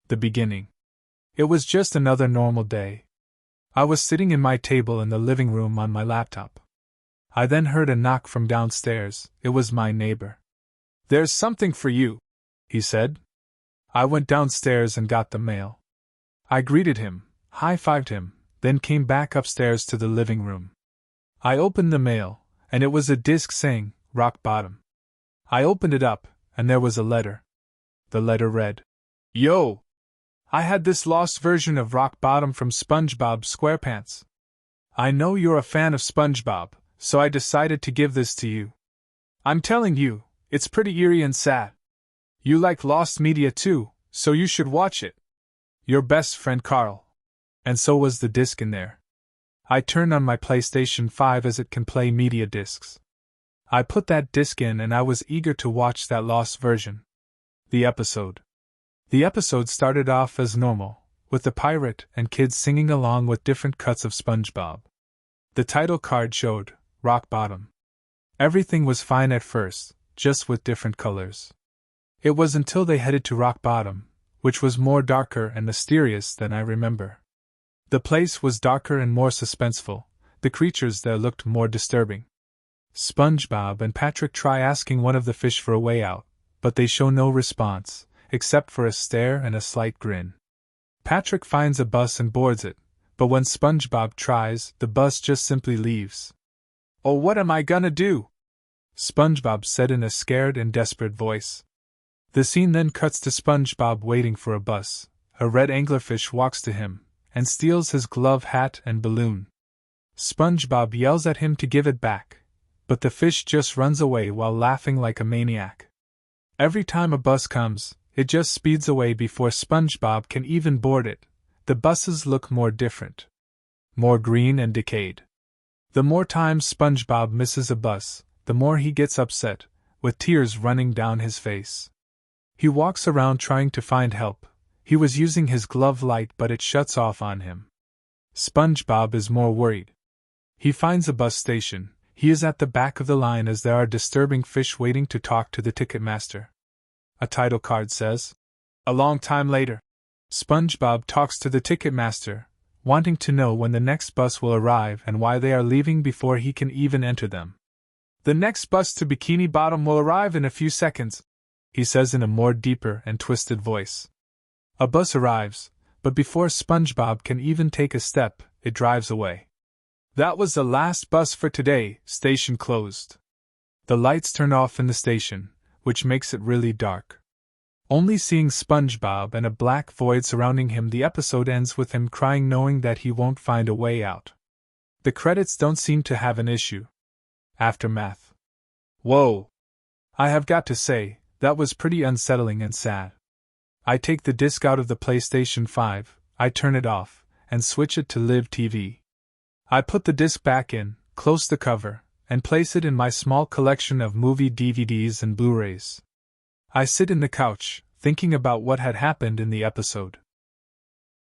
The beginning. It was just another normal day. I was sitting in my table in the living room on my laptop. I then heard a knock from downstairs. It was my neighbor. "There's something for you," he said. I went downstairs and got the mail. I greeted him, high-fived him, then came back upstairs to the living room. I opened the mail, and it was a disc saying, "Rock Bottom." I opened it up, and there was a letter. The letter read, "Yo! I had this lost version of Rock Bottom from SpongeBob Squarepants. I know you're a fan of SpongeBob, so I decided to give this to you. I'm telling you, it's pretty eerie and sad. You like lost media too, so you should watch it. Your best friend Carl." And so was the disc in there. I turned on my PlayStation 5 as it can play media discs. I put that disc in and I was eager to watch that lost version. The episode. The episode started off as normal, with the pirate and kids singing along with different cuts of SpongeBob. The title card showed Rock Bottom. Everything was fine at first, just with different colors. It was until they headed to Rock Bottom, which was more darker and mysterious than I remember. The place was darker and more suspenseful, the creatures there looked more disturbing. SpongeBob and Patrick try asking one of the fish for a way out, but they show no response, except for a stare and a slight grin. Patrick finds a bus and boards it, but when SpongeBob tries, the bus just simply leaves. "Oh, what am I gonna do?" SpongeBob said in a scared and desperate voice. The scene then cuts to SpongeBob waiting for a bus. A red anglerfish walks to him and steals his glove, hat, and balloon. SpongeBob yells at him to give it back, but the fish just runs away while laughing like a maniac. Every time a bus comes, it just speeds away before SpongeBob can even board it. The buses look more different, more green and decayed. The more times SpongeBob misses a bus, the more he gets upset, with tears running down his face. He walks around trying to find help. He was using his glove light, but it shuts off on him. SpongeBob is more worried. He finds a bus station. He is at the back of the line as there are disturbing fish waiting to talk to the ticket master. A title card says, "A long time later." SpongeBob talks to the ticket master, wanting to know when the next bus will arrive and why they are leaving before he can even enter them. "The next bus to Bikini Bottom will arrive in a few seconds," he says in a more deeper and twisted voice. A bus arrives, but before SpongeBob can even take a step, it drives away. "That was the last bus for today, station closed." The lights turn off in the station, which makes it really dark. Only seeing SpongeBob and a black void surrounding him, the episode ends with him crying, knowing that he won't find a way out. The credits don't seem to have an issue. Aftermath. Whoa! I have got to say, that was pretty unsettling and sad. I take the disc out of the PlayStation 5, I turn it off, and switch it to Live TV. I put the disc back in, close the cover, and place it in my small collection of movie DVDs and Blu-rays. I sit in the couch, thinking about what had happened in the episode.